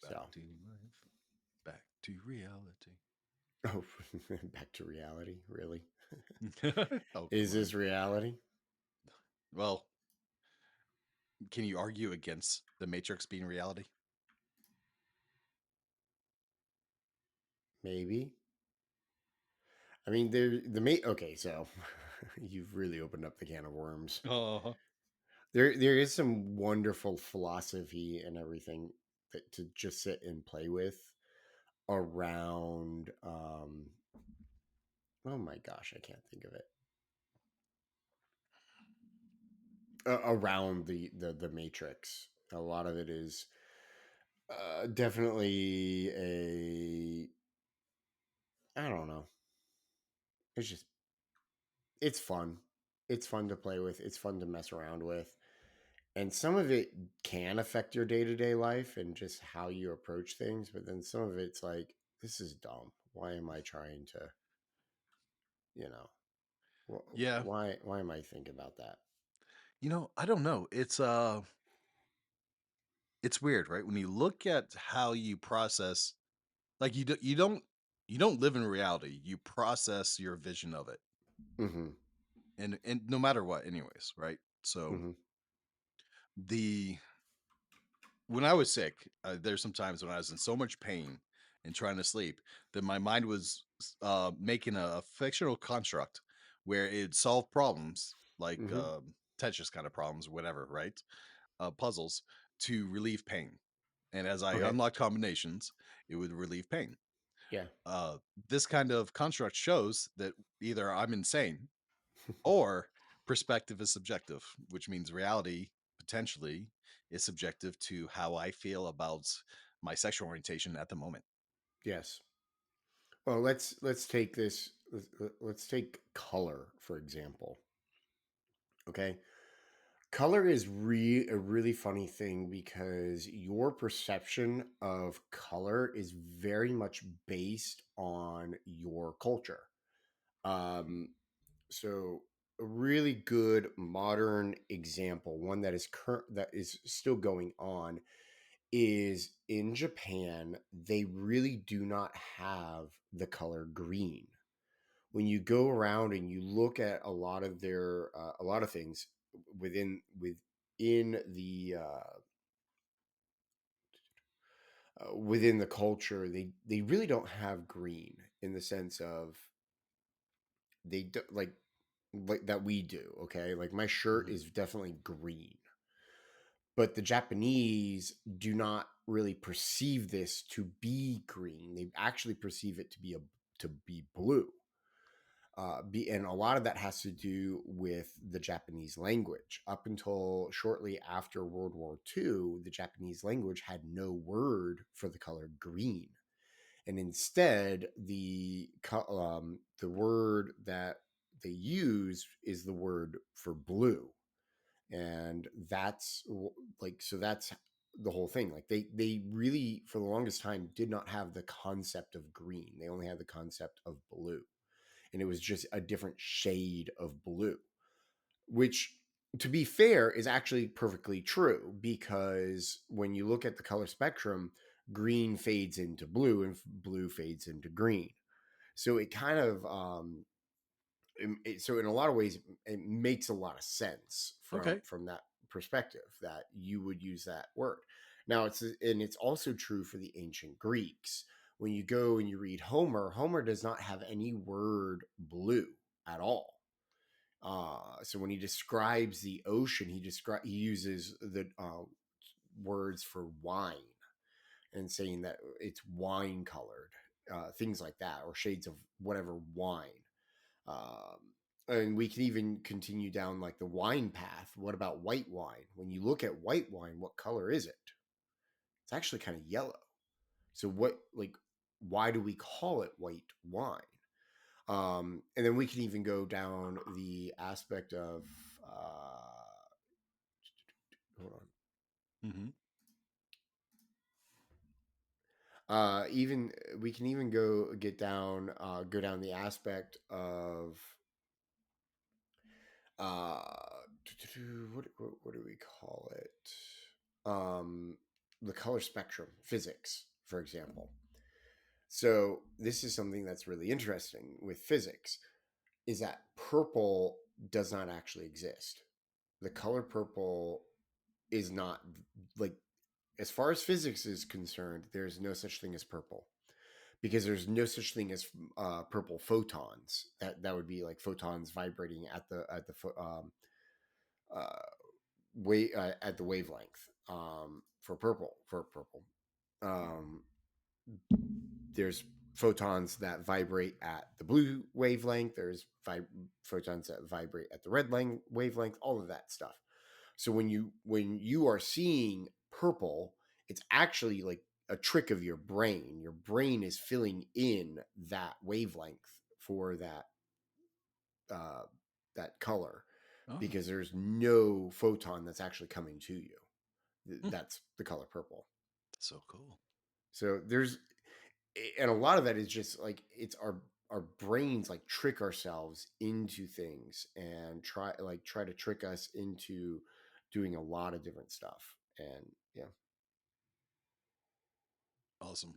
So, to life. Back to reality. oh, back to reality. Really? Oh, Is come on. this reality? Well, can you argue against the Matrix being reality? Maybe. I mean, the mate. Okay, so you've really opened up the can of worms. Uh-huh. There is some wonderful philosophy and everything that to just sit and play with around. Oh my gosh, I can't think of it. Around the Matrix, a lot of it is definitely a. I don't know. It's just it's fun. It's fun to play with. It's fun to mess around with. And some of it can affect your day-to-day life and just how you approach things, but then some of it's like, this is dumb. Why am I trying to, you know, Yeah. why am I thinking about that? I don't know. It's weird, right? When you look at how you process, like you don't live in reality. You process your vision of it. Mm-hmm. And no matter what anyways, right? So Mm-hmm. the when I was sick, there's some times when I was in so much pain and trying to sleep that my mind was making a fictional construct where it solved problems like Mm-hmm. Tetris kind of problems, whatever, right? Puzzles to relieve pain. And as I Okay. unlocked combinations, it would relieve pain. Yeah. Uh, this kind of construct shows that either I'm insane or perspective is subjective, which means reality potentially is subjective to how I feel about my sexual orientation at the moment. Yes. Well, let's take this. Let's take color for example. Okay. Color is a really funny thing because your perception of color is very much based on your culture. Um, so a really good modern example, one that is that is still going on, is in Japan. They really do not have the color green. When you go around and you look at a lot of their a lot of things within within the culture, they really don't have green in the sense of they do, like that we do. Okay, like my shirt Mhm. is definitely green, but the Japanese do not really perceive this to be green. They actually perceive it to be blue. And a lot of that has to do with the Japanese language. Up until shortly after World War II, the Japanese language had no word for the color green, and instead the word that they use is the word for blue, and that's the whole thing. Like they really for the longest time did not have the concept of green. They only had the concept of blue, and it was just a different shade of blue, which to be fair is actually perfectly true because when you look at the color spectrum, green fades into blue and blue fades into green. So it kind of so in a lot of ways it makes a lot of sense Okay. from that perspective that you would use that word. Now it's also true for the ancient Greeks. When you go and you read Homer does not have any word blue at all. So when he describes the ocean, he uses the words for wine and saying that it's wine colored, things like that, or shades of whatever wine. Um, and we can even continue down like the wine path. What about white wine? When you look at white wine, what color is it? It's actually kind of yellow. So why do we call it white wine? And then we can even go down the aspect of hold on. Hmm. Even we can even go down the aspect of uh, what do we call it? Um, the color spectrum, physics, for example. So this is something that's really interesting with physics, is that purple does not actually exist. The color purple is not, like, as far as physics is concerned, there's no such thing as purple, because there's no such thing as purple photons. That would be like photons vibrating at the uh, at the wavelength, for purple. Um, there's photons that vibrate at the blue wavelength. There's photons that vibrate at the red wavelength. All of that stuff. So when you are seeing purple, it's actually like a trick of your brain. Your brain is filling in that wavelength for uh, that color, Oh, because there's no photon that's actually coming to you. hmm, That's the color purple. that's so cool. So there's, and a lot of that is just like, it's our brains like trick ourselves into things, and try to trick us into doing a lot of different stuff. And yeah. Awesome.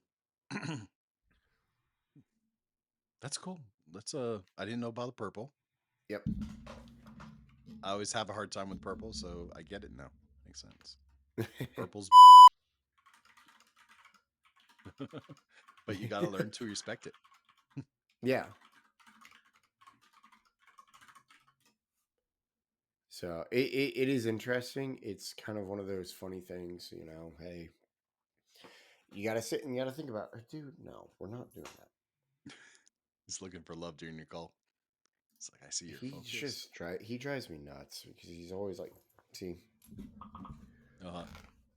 That's cool. That's I didn't know about the purple. Yep. I always have a hard time with purple, so I get it now. Makes sense. Purple's, but you got to learn to respect it. Yeah. So it is interesting. It's kind of one of those funny things, hey, you gotta sit and you gotta think about, dude, no, we're not doing that. He's looking for love during your call. It's like I see your focus. He drives me nuts, because he's always like, see, Uh-huh.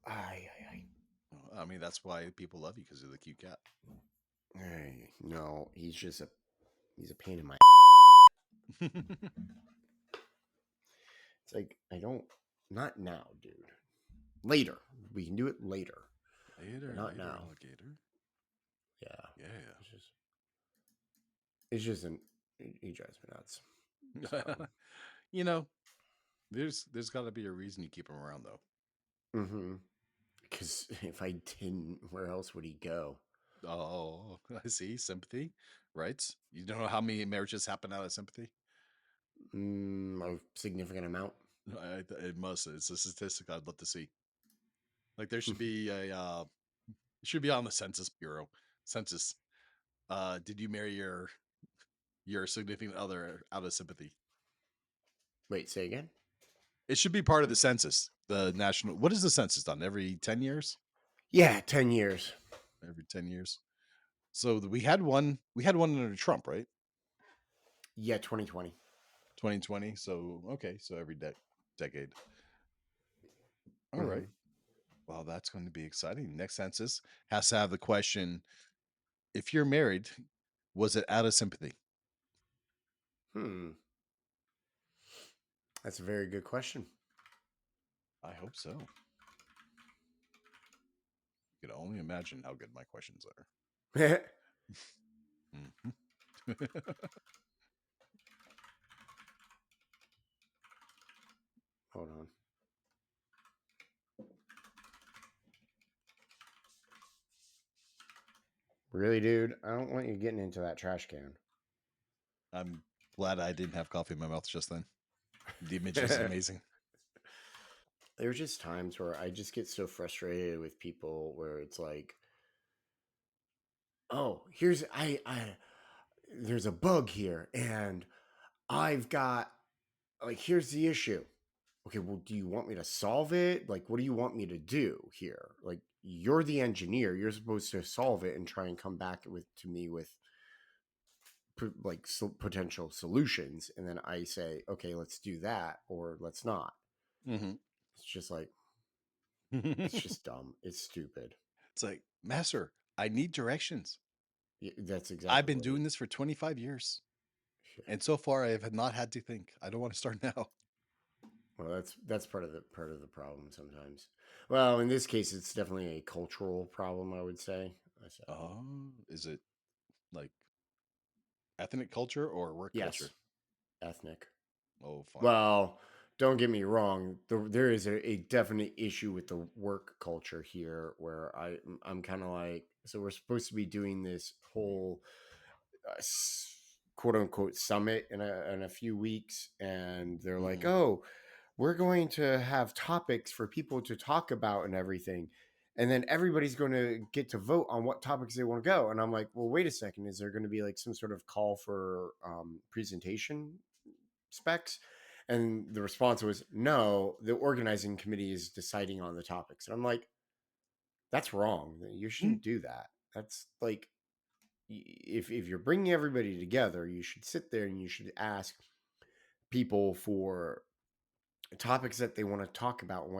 I, I, I mean, that's why people love you because you're the cute cat. no, he's a pain in my. It's like, I don't, not now, dude. Later, we can do it later, but Later, not later, now. alligator. Yeah, Yeah. it's just, it's just an, he drives me nuts. So, You know, there's got to be a reason you keep him around, though. mm-hmm. Because if I didn't, where else would he go? Oh, I see. Sympathy, right? You don't know how many marriages happen out of sympathy? A significant amount. It must. It's a statistic I'd love to see. Like there should be it should be on the Census Bureau. Census. Did you marry your significant other out of sympathy? Wait, say again? It should be part of the census. The national. What is the census done every 10 years? Yeah, 10 years. Every 10 years. So we had one. We had one under Trump, right? Yeah, 2020. 2020. So okay. So every decade. All Mm-hmm. right. Well, that's going to be exciting. Next census has to have the question: if you're married, was it out of sympathy? Hmm. That's a very good question. I hope so. You can only imagine how good my questions are. Hold Mhm. on. Really, dude? I don't want you getting into that trash can. I'm glad I didn't have coffee in my mouth just then. The image is amazing. There's just times where I just get so frustrated with people, where it's like, oh, there's a bug here, and I've got, like, here's the issue. Okay, well, do you want me to solve it? Like, what do you want me to do here? Like, you're the engineer. You're supposed to solve it and try and come back to me with like potential solutions. And then I say, okay, let's do that, or let's not. Hmm. It's just like, it's It's just dumb. It's stupid. like, Master, I need directions. That's I've exactly been what it. doing this for 25 years. Yeah. And so far, I have not had to think. I don't want to start now. Well, that's part of the problem sometimes. Well, in this case, it's definitely a cultural problem, I would say. So Is it like ethnic culture or work yes, culture? ethnic. Oh, fun. Well, don't get me wrong. There is a definite issue with the work culture here, where I'm kind of like, so we're supposed to be doing this whole quote unquote summit in a few weeks, and they're like, Hmm. oh, we're going to have topics for people to talk about and everything. And then everybody's going to get to vote on what topics they want to go. And I'm like, well, wait a second. Is there going to be like some sort of call for presentation specs? And the response was, no, the organizing committee is deciding on the topics. And I'm like, that's wrong. You shouldn't do that. That's like, if you're bringing everybody together, you should sit there and you should ask people for topics that they want to talk about and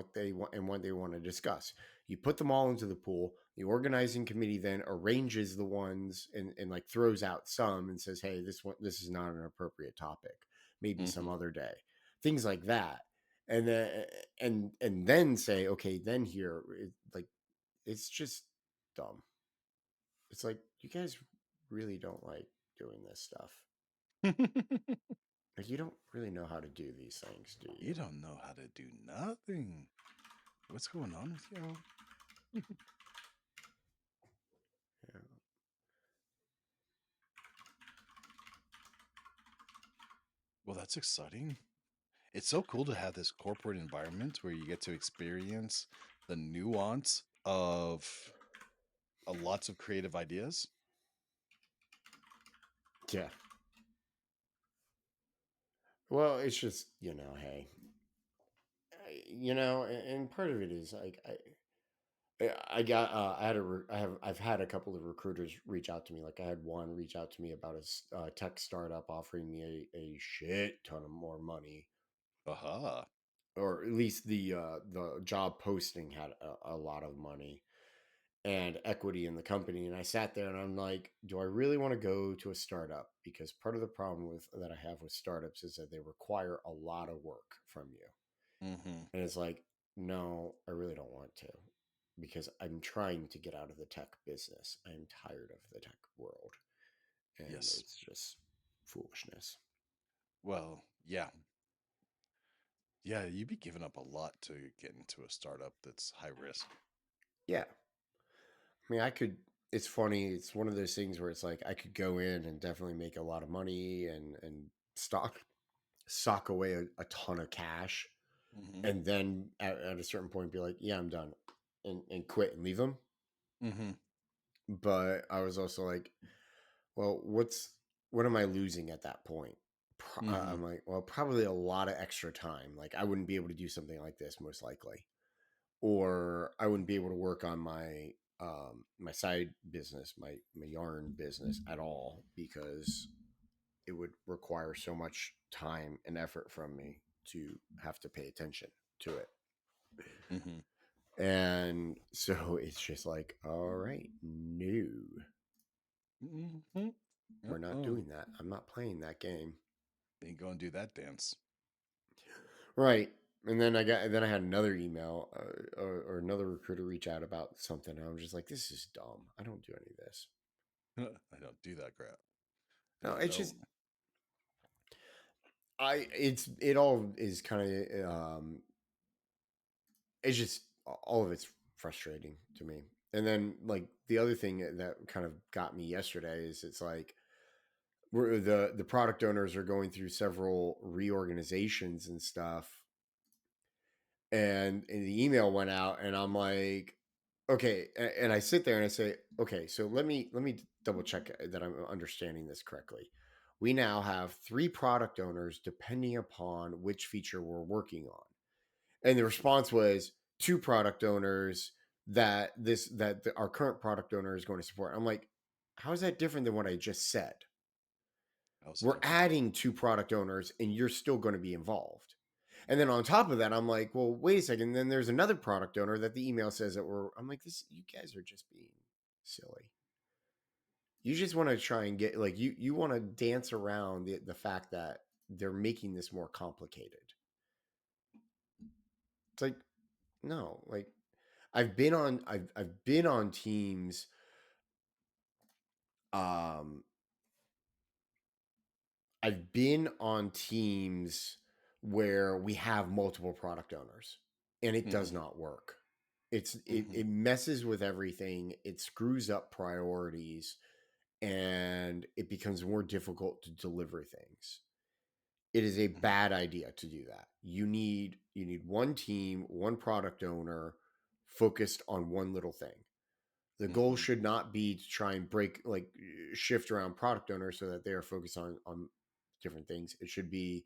what they want to discuss. You put them all into the pool. The organizing committee then arranges the ones and like throws out some and says, "Hey, this is not an appropriate topic. Maybe some Hmm. other day." Things like that, and then and then say, "Okay, then here." Like it's just dumb. It's like you guys really don't like doing this stuff. Like you don't really know how to do these things, do You you? don't know how to do nothing. What's going on with y'all? Yeah. Well, that's exciting. It's so cool to have this corporate environment where you get to experience the nuance of lots of creative ideas. Yeah. Well, it's just, hey, and part of it is like I got I had a I've had a couple of recruiters reach out to me. Like I had one reach out to me about a tech startup offering me a shit ton of more money, Aha. or at least the job posting had a lot of money and equity in the company. And I sat there and I'm like, do I really want to go to a startup? Because part of the problem with that I have with startups is that they require a lot of work from you. Mm-hmm. And it's like, no, I really don't want to, because I'm trying to get out of the tech business. I'm tired of the tech world. And Yes. it's just foolishness. Well, yeah. Yeah, you'd be giving up a lot to get into a startup that's high risk. Yeah. I mean, it's funny. It's one of those things where it's like I could go in and definitely make a lot of money and sock away a ton of cash, Mm-hmm. and then at a certain point be like, yeah, I'm done, and quit and leave them. Mm-hmm. But I was also like, well, what am I losing at that point? Mm-hmm. I'm like, well, probably a lot of extra time. Like I wouldn't be able to do something like this most likely, or I wouldn't be able to work on my side business, my yarn business at all, because it would require so much time and effort from me to have to pay attention to it. Mm-hmm. And so it's just like, all right, no, Mm-hmm. we're not Oh, doing that. I'm not playing that game. ain't gonna do that dance. Right. And then I had another email or another recruiter reach out about something. And I was just like, this is dumb. I don't do any of this. I don't do that crap. No, I it's just don't. it all is kind of it's just all of it's frustrating to me. And then like the other thing that kind of got me yesterday is it's like the product owners are going through several reorganizations and stuff, and the email went out and I'm like, okay, and I sit there and I say, okay, so let me double check that I'm understanding this correctly. We now have three product owners depending upon which feature we're working on. And the response was two product owners our current product owner is going to support. I'm like, how is that different than what I just said? How's it We're different? adding two product owners and you're still going to be involved. And then on top of that, I'm like, well, wait a second. Then there's another product owner that the email says that I'm like, you guys are just being silly. You just want to try and get like you want to dance around the fact that they're making this more complicated. It's like, no, like I've been on teams. Um, I've been on teams where we have multiple product owners, and it does Hmm. not work. It Hmm. it messes with everything. It screws up priorities, and it becomes more difficult to deliver things. It is a Hmm. bad idea to do that. You need one team, one product owner focused on one little thing. The goal Hmm. should not be to try and break, like, shift around product owners so that they are focused on different things. It should be,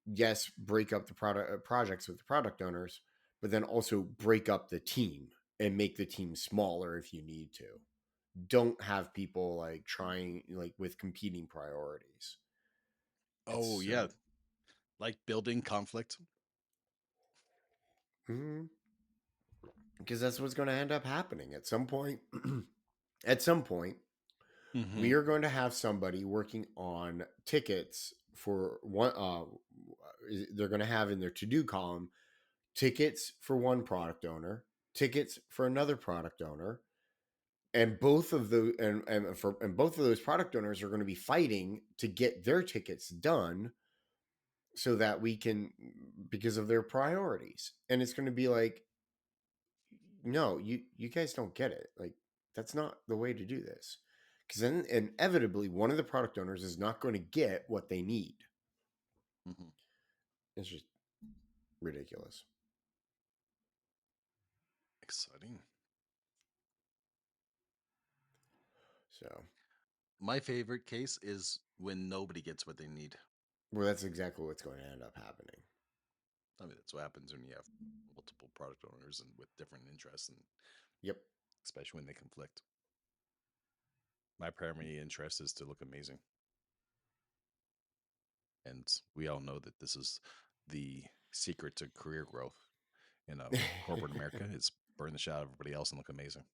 yes, break up the product projects with the product owners, but then also break up the team and make the team smaller if you need to. Don't have people like trying, like, with competing priorities. It's Oh so yeah, like building conflict. mhm, because that's what's going to end up happening at some point. At some point, we Hmm. are going to have somebody working on tickets for one. They're going to have in their to-do column tickets for one product owner, tickets for another product owner, and both of the and both of those product owners are going to be fighting to get their tickets done so that we can, because of their priorities. And it's going to be like, no, you guys don't get it. Like, that's not the way to do this. Because then inevitably one of the product owners is not going to get what they need. Hmm. It's just ridiculous. Exciting. So, My favorite case is when nobody gets what they need. well, that's exactly what's going to end up happening. I mean, that's what happens when you have multiple product owners and with different interests, and Yep. especially when they conflict. My primary interest is to look amazing, and we all know that this is the secret to career growth in corporate America is burn the shit out of everybody else and look amazing.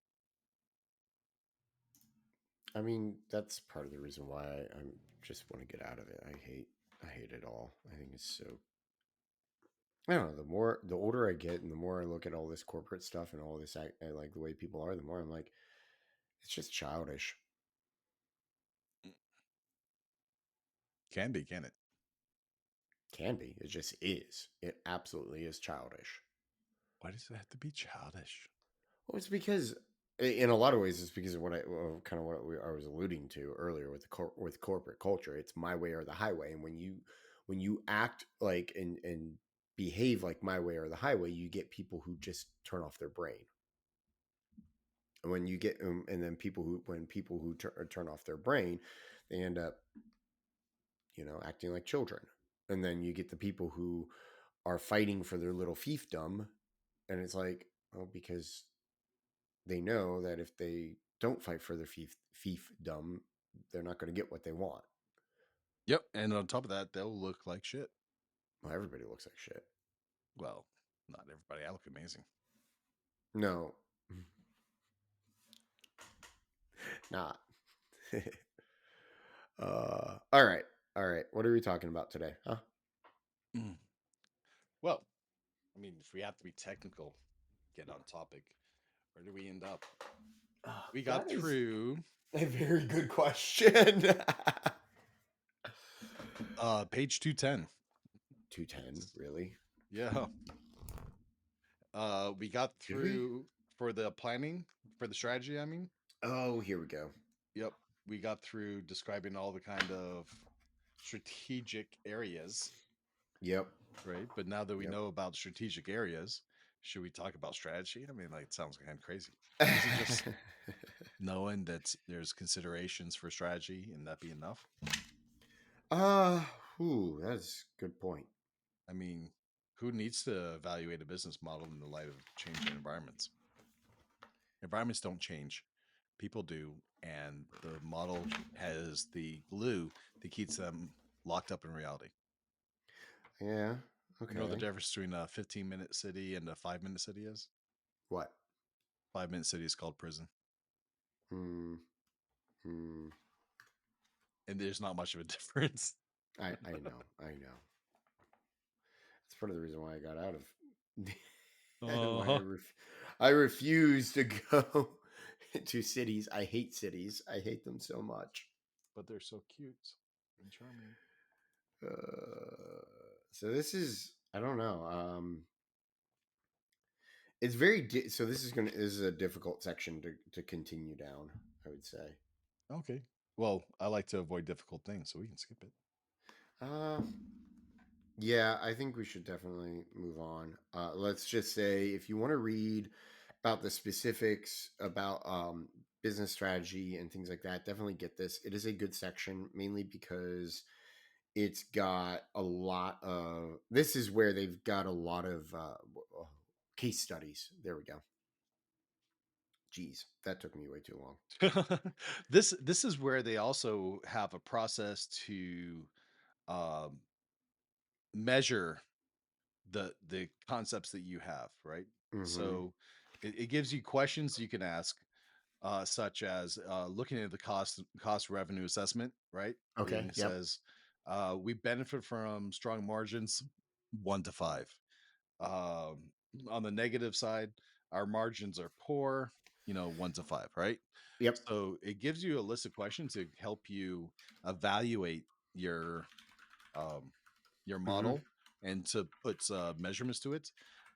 I mean, that's part of the reason why I just want to get out of it. I hate it all. I think it's so. I don't know. The older I get, and the more I look at all this corporate stuff and all this, I like the way people are. The more I'm like, it's just childish. Can be, can it? Can be. It just is. It absolutely is childish. Why does it have to be childish? Well, it's because, in a lot of ways, it's because of what kind of I was alluding to earlier with with corporate culture. It's my way or the highway, and when you act like and behave like my way or the highway, you get people who just turn off their brain. And when you get and then people who turn off their brain, they end up, acting like children. And then you get the people who are fighting for their little fiefdom, and it's like, oh, because they know that if they don't fight for their fiefdom, they're not going to get what they want. Yep. And on top of that, they'll look like shit. Well, everybody looks like shit. Well, not everybody. I look amazing. No, not. All right, all right. What are we talking about today, huh? Mm. Well, I mean, if we have to be technical, get on topic, where do we end up? We got That is through a very good question. page 210. 210, really? Yeah. We got Did we? through for the planning, for the strategy, I mean. Oh, here we go. Yep. We got through describing all the kind of strategic areas, Yep, right? But now that we yep. know about strategic areas, should we talk about strategy? I mean, like, it sounds kind of crazy. Is it just knowing that there's considerations for strategy and that be enough? uh, that's a good point. I mean, who needs to evaluate a business model in the light of changing environments? Environments don't change, people do, and the model has the glue that keeps them locked up in reality. Yeah. You know the Okay. difference between a 15-minute city and a 5-minute city is? What? 5-minute city is called prison, Hmm. Hmm. and there's not much of a difference. I know. I know. It's part of the reason why I got out of why Uh-huh. I refuse to go to cities. I hate cities. I hate them so much. But they're so cute and charming. Uh, So this is, I don't know. It's very so this is a difficult section to continue down, I would say. Okay. Well, I like to avoid difficult things, so we can skip it. Uh yeah, I think we should definitely move on. Let's just say if you want to read about the specifics about business strategy and things like that, definitely get this. It is a good section, mainly because it's got a lot of. This is where they've got a lot of case studies. There we go. Jeez, that took me way too long. This is where they also have a process to um, measure the concepts that you have, right? Mm-hmm. So it gives you questions you can ask, such as looking at the cost revenue assessment, right? And Okay. it Yep. says we benefit from strong margins, 1 to 5. Um, on the negative side, our margins are poor, 1 to 5, right? Yep. So it gives you a list of questions to help you evaluate your um, your Mm-hmm. model and to put measurements to it.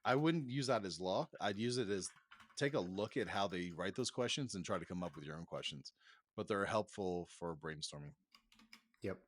I wouldn't use that as law. I'd use it as take a look at how they write those questions and try to come up with your own questions. But they're helpful for brainstorming. Yep.